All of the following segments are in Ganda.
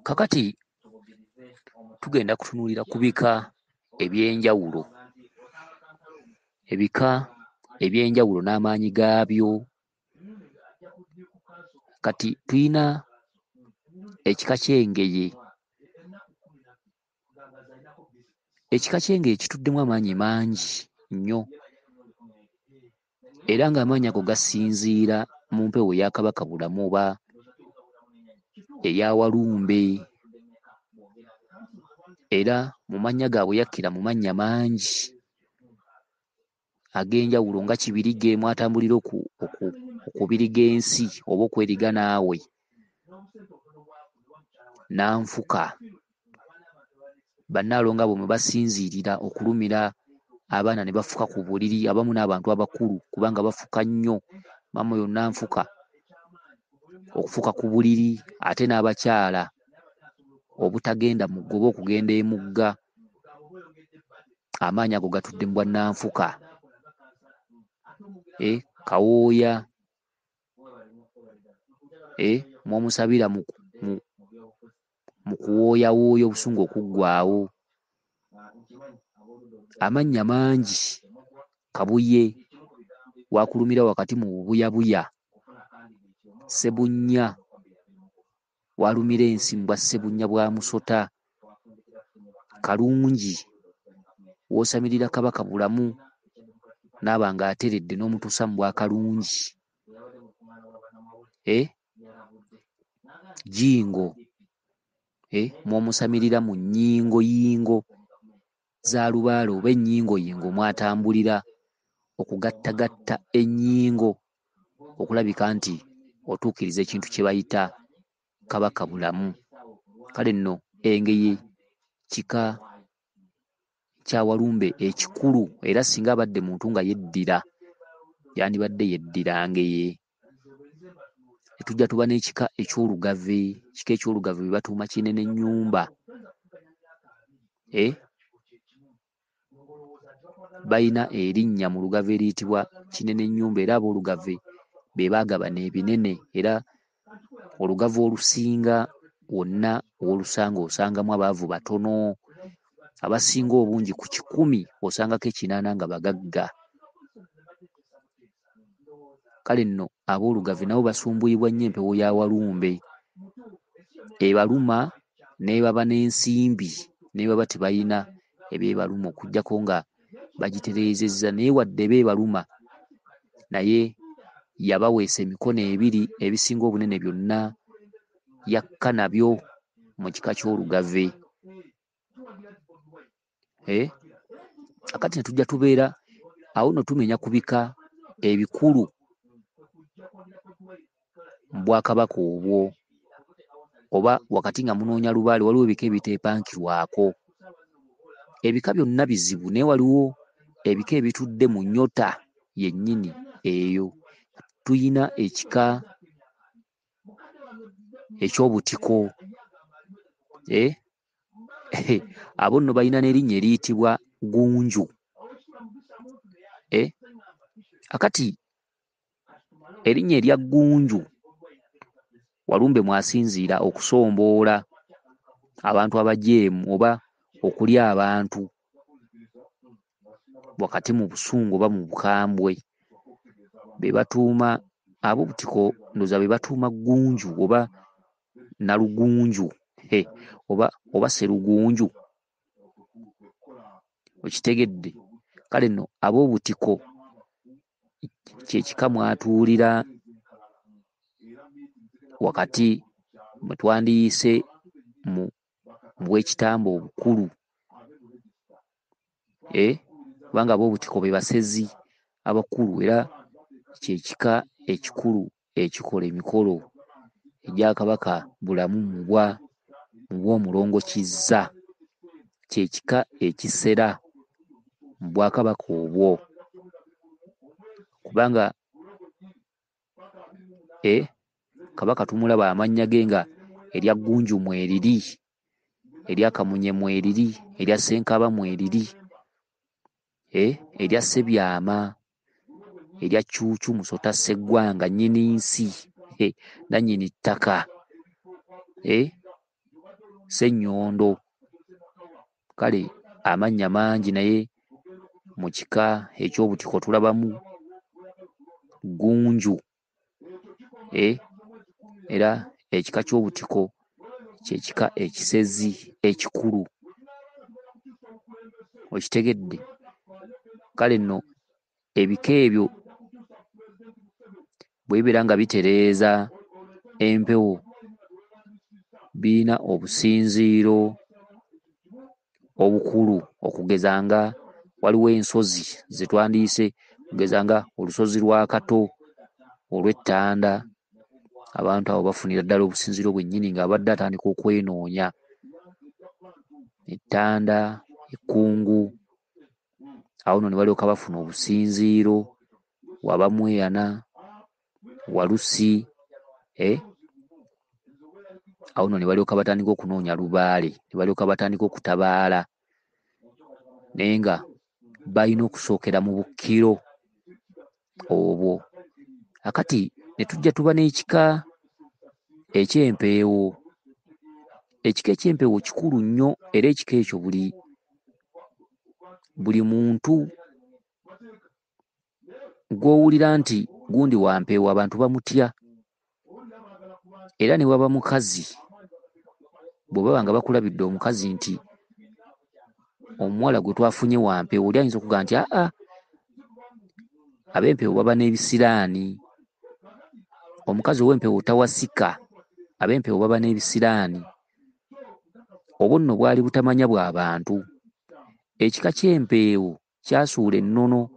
Kakati tugenda kutunuulira ku bika ebyenjawulo. Ebika ebyenjawulo n'amaanyi gaabyo. Kati tuyina ekika ky'engeye. Ekika ky'engeye kituddemu amaanyi mangi nnyo, era ng'amaanyi ago gasinziira mu mpewo ya Kabaka Bulamu oba eya Walumbe, era mu mannya gaabwe yakkira mu mannya mangi ag'enjawulo nga Kibirige mwatambulira okubiriga ensi oba okweriga naawe, Nanfuka, bannaalongo abo mwe basinziirira okulumira abaana ne bafuka ku buliri, abamu n'abantu abakulu kubanga bafuka nnyo. Maama oyo Nanfuka okufuka ku buliri, ate n'abakyala obutagenda mugga oba okugenda emugga. Amaanyi ago gatudde mu bwa Nanfuka. Kawooya mwomusabira mu kuwooyawooya obusungu okuggwaawo. Amannya mangi. Kabuye wakulumira wakati mu bubuyabuya. Sebunnya walumira ensi mu bwa Sebunnya bwa Musota. Kalungi w'osamirira Kabaka Bulamu n'aba ng'ateredde n'omutuusa mu bwa Kalungi. Jjingo mw'omusamirira mu nnyingoyingo za Lubaale oba ennyingoyingo mwatambulira okugattagatta ennyingo okulabika nti otuukiriza ekintu kye bayita Kabaka Bulamu. Kale nno engeye kika kya Walumbe ekikulu, era singa abadde muntu nga yeddira yandibadde yeddira ngeye. Tujja tuba n'ekika eky'Olugave. Ekika eky'Olugave bye batuuma Kinene Nnyumba. Bayina erinnya mu Lugave eriyitibwa Kinene Nnyumba, era ab'Olugave be baagabana ebinene, era Olugave olusinga wonna w'olusanga osangamu abaavu batono. Abasinga obungi ku 100 osangako 80 nga bagagga. Kale nno ab'Olugave nabo basumbuyibwa nnyo empewo ya Walumbe. Ebaluma n'ebaba n'ensimbi, n'ebaba tebalina ebyebaluma okuggyako nga bagitereezezza, naye wadde beebaluma naye yabaweesa emikono 2 ebisinga obunene byonna yakka nabyo mu kika ky'Olugave. Akati ne tujja tubeera awo no tumenya ku bika ebikulu mu Bwakabaka obwo, oba wakati nga munoonya Lubaale waliwo ebika ebiteepankirwako. Ebika byonna bizibu, naye waliwo ebika ebitudde mu nnyota yennyini eyo. Tuyina ekika eky'Obutiko. Abo nno balina n'erinnya eriyitibwa Gunju. Akati erinnya erya Gunju Walumbe mwasinziira okusomboola abantu abajeemu oba okulya abantu wakati mu busungu oba mu bukambwe. Be batuuma ab'Obutiko ndoza be batuuma Gunju oba Nalugunju oba Serugunju. Okitegedde? Kale nno ab'Obutiko kye kika mwatuulira wakati mwe twandiyise mu bw'ekitambo obukulu. Kubanga ab'Obutiko be basezi abakulu, era kye kika ekikulu ekikola emikolo egya Kabaka Bulamu mu bw'Omulongokizza. Kye kika ekisera mu Bwakabaka obwo, kubanga Kabaka tumulaba amannya ge nga erya Gunju mweriri, erya Kamunye mweriri, erya Ssenkaba mweriri, erya Ssebyama, erya Cuucu Musota Sseggwanga nnyini nsi nannyini ttaka. Ssenyoondo. Kale amannya mangi, naye mu kika eky'obutiko tulabamu Ggunju. Era ekika ky'obutiko ky'ekika ekisezi ekikulu. Okitegedde? Kale nno ebika ebyo bwe bibeera nga bitereeza empewo birina obusinziiro obukulu, okugeza nga waliwo ensozi ze twandiyise, okugeza nga olusozi lwa Kato, olw'Ettanda. Abantu abo bafunira ddala obusinziiro bwennyini ng'abadde atandika okwenoonya. Ettanda, Ekkungu, awo nno ne balyoka bafuna obusinziiro. Wabamweyana, Walusi, awo nno ne balyoka batandika okunoonya Lubaale, ne balyoka batandika okutabaala, naye nga balina okusookera mu Bukkiro obwo. Akati ne tujja tuba n'ekika eky'empeewo. Ekika eky'empeewo kikulu nnyo, era ekika ekyo buli muntu gw'owulira nti gundi wa mpeewo abantu bamutya. Era ne waba mukazi, bwe baba nga bakulabidde omukazi nti omuwala gwe twafunye wa mpeewo, oli ayinza okugaa nti ab'empeewo baba n'ebisiraani. Omukazi ow'empeewo tawasika, ab'empeewo baba n'ebisiraani. Obwo nno bwali butamanya bw'abantu. Ekika ky'empeewo kyasuula ennono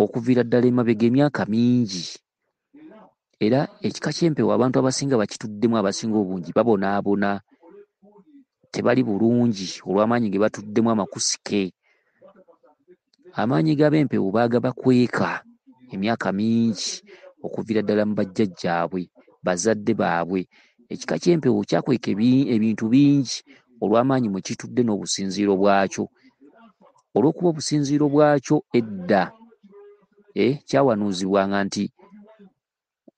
okuviira ddala emabega emyaka mingi. Era ekika ky'empeewo abantu abasinga bakituddemu, abasinga obungi babonaabona, tebali bulungi olw'amaanyi ge batuddemu amakusike. Amaanyi g'ab'empeewo bakweka emyaka mingi okuviira ddala mu bajjajjaabwe, bazadde baabwe. Ekika ky'empeewo kyakweka ebintu bingi olw'amaanyi mwe kitudde n'obusinziiro bwakyo. Olw'okuba obusinziiro bwakyo edda kyawanuuzibwanga nti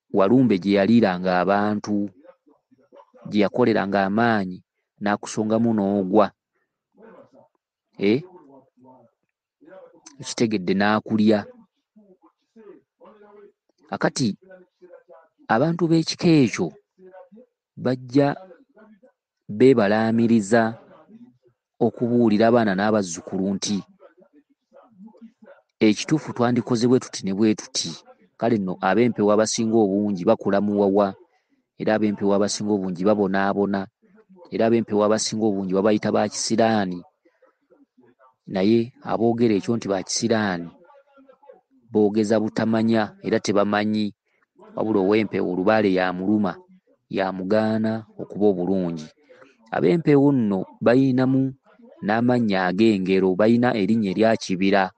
Walumbe gye yaliiranga abantu, gye yakoleranga amaanyi n'akusongamu n'ogwa, ekitegedde n'akulya. Akati abantu b'ekika ekyo bajja beebalaamiriza okubuulira abaana n'abazzukulu nti ekituufu twandikoze bwe tuti ne bwe tuti. Kale nno ab'empeewo abasinga obungi bakula muwawa, era ab'empeewo abasinga obungi babonaabona, era ab'empeewo abasinga obungi babayita ba kisiraani. Naye aboogera ekyo nti ba kisiraani boogeza butamanya era tebamanyi, wabula ow'empeewo Lubaale yamuluma, yamugaana okuba obulungi. Ab'empeewo nno bayinamu n'amannya ag'engero. Bayina erinnya erya Kibira.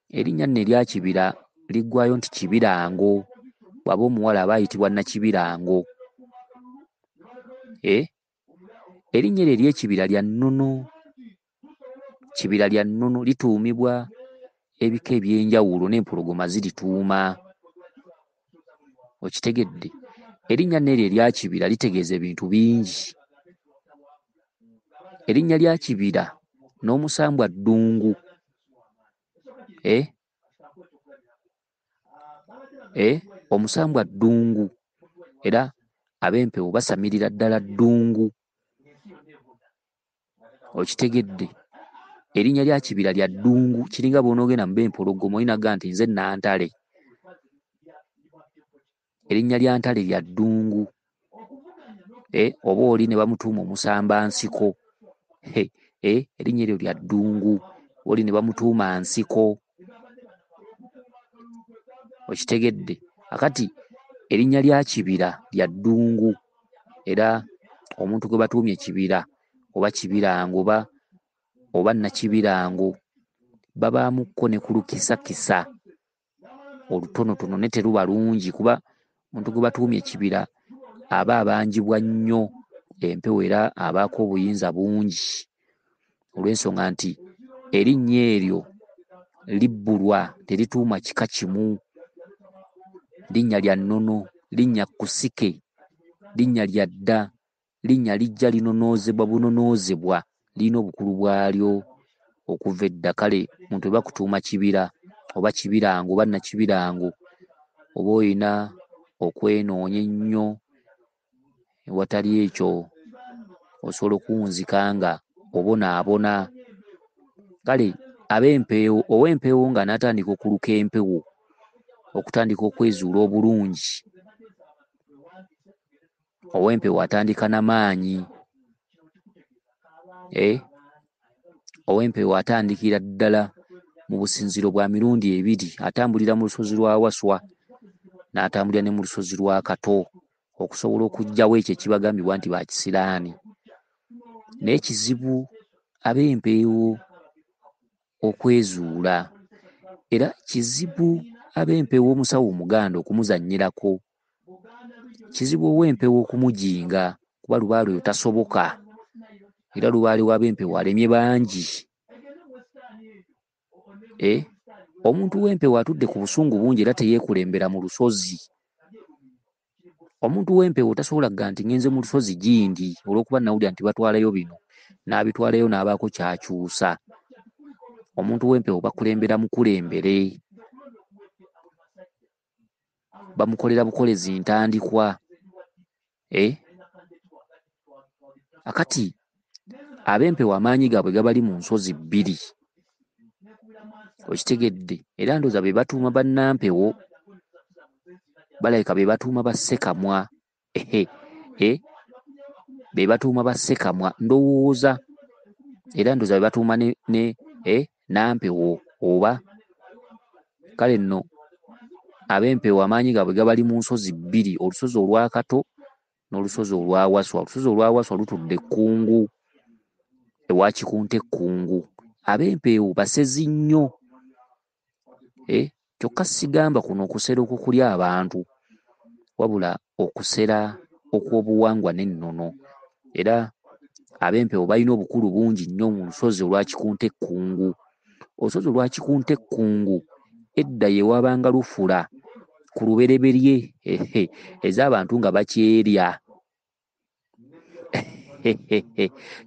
Erinnya nno erya Kibira liggwayo nti Kibirango. Bw'aba omuwala aba ayitibwa Nakibirango. Erinnya eryo ery'Ekibira lya nnono. Kibira lya nnono, lituumibwa ebika eby'enjawulo n'empologoma zirituuma. Okitegedde? Erinnya nno eryo erya Kibira litegeeza ebintu bingi. Erinnya lya Kibira n'omusambwa ddungu. Omusambwa ddungu, era ab'empeewo basamirira ddala ddungu. Okitegedde? Erinnya lya Kibira lya ddungu, kiringa bw'onoogenda mu b'empologoma olina gaa nti nze Nantale. Erinnya lya Ntale lya ddungu. Oba oli ne bamutuuma omusambansiko, erinnya eryo lya ddungu. Oli ne bamutuuma Nsiko. Okitegedde? Akati erinnya lya Kibira lya ddungu, era omuntu gwe batuumye Kibira oba Kibirango oba Nakibirango babaamuko ne ku lukisakisa olutonotono ne teruba lungi, kuba omuntu gwe batuumye Kibira aba abanjibwa nnyo empewo era abaako obuyinza bungi, olw'ensonga nti erinnya eryo libbulwa, terituuma kika kimu. Linnya lya nnono, linnya kusike, linnya lya dda, linnya lijja linonoozebwa bunonoozebwa, lirina obukulu bwalyo okuva edda. Kale muntu we bakutuuma Kibira oba Kibirango oba Nakibirango, oba olina okwenoonya ennyo, ewatali ekyo osobola okuwunzika nga obonaabona. Kale ab'empeewo, ow'empeewo nga n'atandika okuluka empewo, okutandika okwezuula obulungi, ow'empeewo atandika n'amaanyi. Ow'empeewo atandikira ddala mu businziro bwa mirundi ebiri, atambulira mu lusozi lwa Waswa n'atambulira ne mu lusozi lwa Kato okusobola okuggyawo ekyo ekibagambibwa nti bakisiraani. Naye kizibu ab'empeewo okwezuula, era kizibu ab'empeewo omusawo Omuganda okumuzannyirako, kizibu ow'empeewo okumujinga, kuba lubaale oyo tasoboka, era lubaale w'ab'empeewo alemye bangi. Omuntu w'empeewo atudde ku busungu bungi era teyeekulembera mu lusozi. Omuntu w'empeewo tasobola kugaa nti ngenze mu lusozi gindi olw'okuba nawulira nti batwalayo bino, n'abitwalayo n'abaako ky'akyusa. Omuntu w'empeewo bakulembera mukulembere, bamukolera bukolezi ntandikwa. Akati ab'empeewo amaanyi gaabwe gabali mu nsozi bbiri, okitegedde, era ndowooza be batuuma bannampewo, balabika be batuuma ba Ssekamwa. Be batuuma ba Ssekamwa ndowooza, era ndowooza be batuuma ne Nampewo oba. Kale nno ab'empeewo amaanyi gaabwe gabali mu nsozi bbiri, olusozi olwa Kato n'olusozi olwa Waswa. Olusozi olwa Waswa lutudde Kkungu, ewa Kikunta Ekkungu. Ab'empeewo basezi nnyo, kyokka sigamba kuno okusera okukulya abantu, wabula okusera okw'obuwangwa n'ennono. Era ab'empeewo balina obukulu bungi nnyo mu lusozi olwa Kikunta Ekkungu. Olusozi olwa Kikunta Ekkungu edda ye wabanga lufula ku lubereberye, ez'abantu nga bakyerya.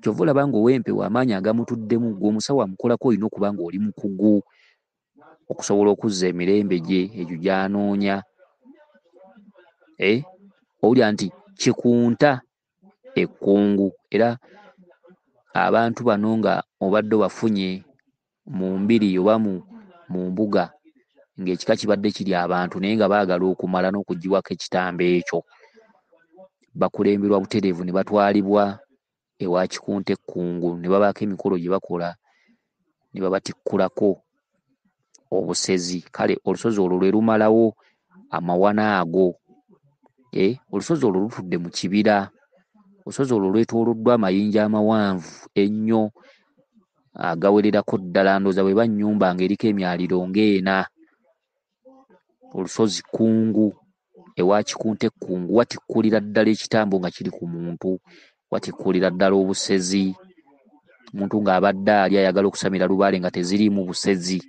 Kyova olaba nga ow'empeewo amaanyi agamutuddemu, gwe omusawo amukolako olina okuba nga oli mukugu okusobola okuzza emirembe gye egyo gy'anoonya. Owulira nti Kikunta Ekkungu, era abantu bano nga obadde bafunye mu mbiri oba mu mbuga ng'ekika kibadde kiri abantu naye nga baagala okumala n'okuggyibwako ekitambo ekyo, bakulemberwa butereevu ne batwalibwa ewa Kikunta Ekkungu ne babaako emikolo gye bakola, ne babatikkulako obusezi. Kale olusozi olwo lwe lumalawo amawana ago. Olusozi olwo lutudde mu kibira. Olusozi olwo lwetooloddwa amayinja amawanvu ennyo agawererako ddala, ndowooza bwe bannyumba ng'eriko emyaliro ng'ena. Olusozi Kkungu ewa Kikunta Ekkungu watikkulira ddala ekitambo nga kiri ku muntu, watikkulira ddala obusezi. Omuntu ng'abadde ali ayagala okusamira lubaale nga teziriimu busezi.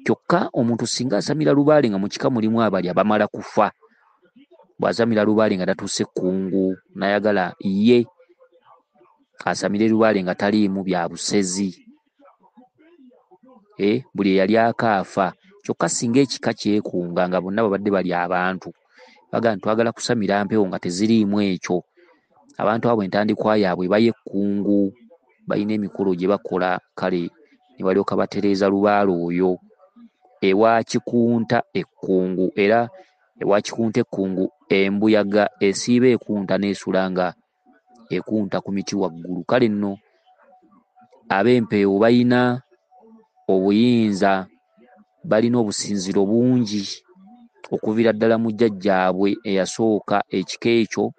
Kyokka omuntu singa asamira lubaale nga mu kika mulimu abalya bamala kufa. Bw'asamira lubaale nga tatuuse Kkungu n'ayagala ye asamire lubaale nga taliimu bya busezi, buli eyali akaafa. Kyokka singa ekika kyekunga nga bonna babadde bali abantu, baga nti twagala kusamira mpewo nga teziriimu ekyo, abantu abo entandikwa yaabwe baye Kkungu, balina emikolo gye bakola. Kale ne balyoka batereeza lubaale oyo ewa Kikunta Ekkungu. Era ewa Kikunta Ekkungu embuyaga esiiba ekunta n'esula nga ekunta ku miti waggulu. Kale nno ab'empeewo balina obuyinza, balina obusinziro bungi okuviira ddala mu jjajjaabwe eyasooka. Ekika ekyo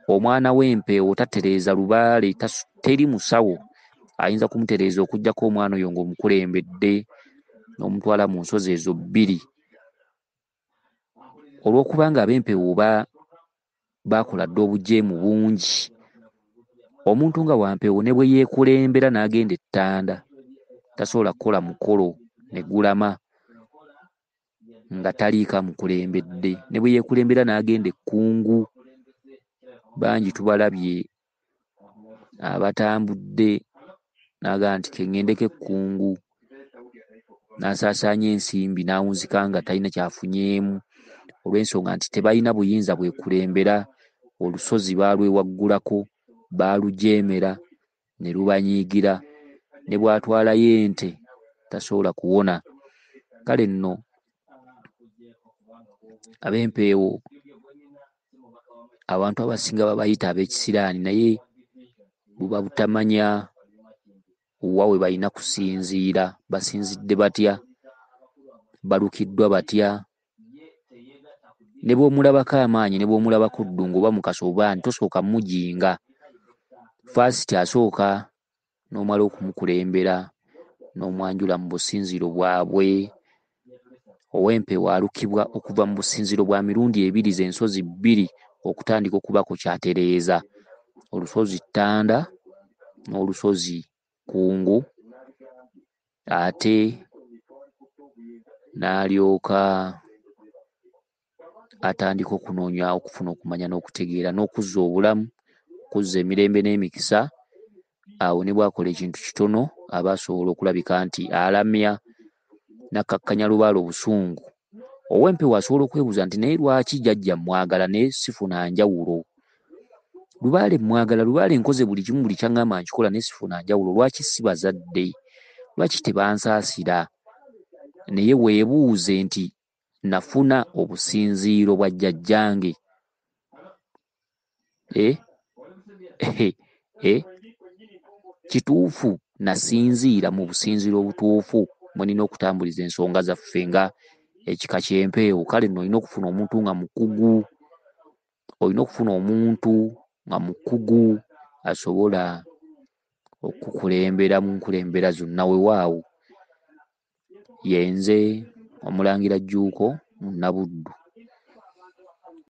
omwana w'empeewo tatereeza lubaale, teri musawo ayinza kumutereeza okuggyako omwana oyo ng'omukulembedde n'omutwala mu nsozi ezo bbiri, olw'okubanga ab'empeewo baakola dda obujeemu bungi. Omuntu nga wampeewo ne bwe yeekulembera n'agenda ettanda tasobola kukola mukolo ne gulama nga taliiko amukulembedde. Ne bwe yeekulembera n'agenda Ekkungu bangi tubalabye abatambudde n'agamba nti keŋŋendeko ekkungu, n'asaasaanya ensimbi n'awunzika nga talina kyafunyeemu, olw'ensonga nti tebalina buyinza bwekulembera. Olusozi baalwewaggulako, baalujeemera ne lubanyiigira, ne bw'atwalayo ente tasobola kuwona. Kale nno ab'empeewo abantu abasinga babayita ab'ekisiraani, naye buba butamanya wa we balina kusinziira. Basinzidde batya? Balukiddwa batya? Ne bw'omulabako amaanyi, ne bw'omulabako ddungu oba mukasa oba tosooka mujinga. Faasiti asooka n'omala okumukulembera n'omwanjula mu businziiro bwabwe. Ow'empeewo alukibwa okuva mu businziiro bwa mirundi ebiri, ze ensozi bbiri okutandika okuba ku kyatereeza, olusozi Ttanda n'olusozi Kkungu. Ate n'alyoka atandika okunoonya okufuna okumanya n'okutegeera n'okuzza obulamu, okuzza emirembe n'emikisa. Awo ne bw'akola ekintu kitono aba asobola okulabika nti alamya n'akkakkanya Lubaale obusungu. Ow'empeewo asobola okwebuuza nti naye lwaki jjajja mwagala naye sifuna njawulo? Lubaale mwagala, Lubaale nkoze buli kimu, buli kyaŋŋamba nkikola naye sifuna njawulo. Lwaki si bazadde? Lwaki tebansaasira? Naye weebuuze nti nafuna obusinziiro bwa jjajjange. Kituufu nasinziira mu businziiro obutuufu mwe nina okutambuliza ensonga zaffe nga ekika ky'empeewo? Kale nno olina okufuna omuntu nga mukugu, olina okufuna omuntu nga mukugu asobola okukulembera mu nkulembera zonna. Weewaawo, ye nze Omulangira Jjuuko, Munnabuddu.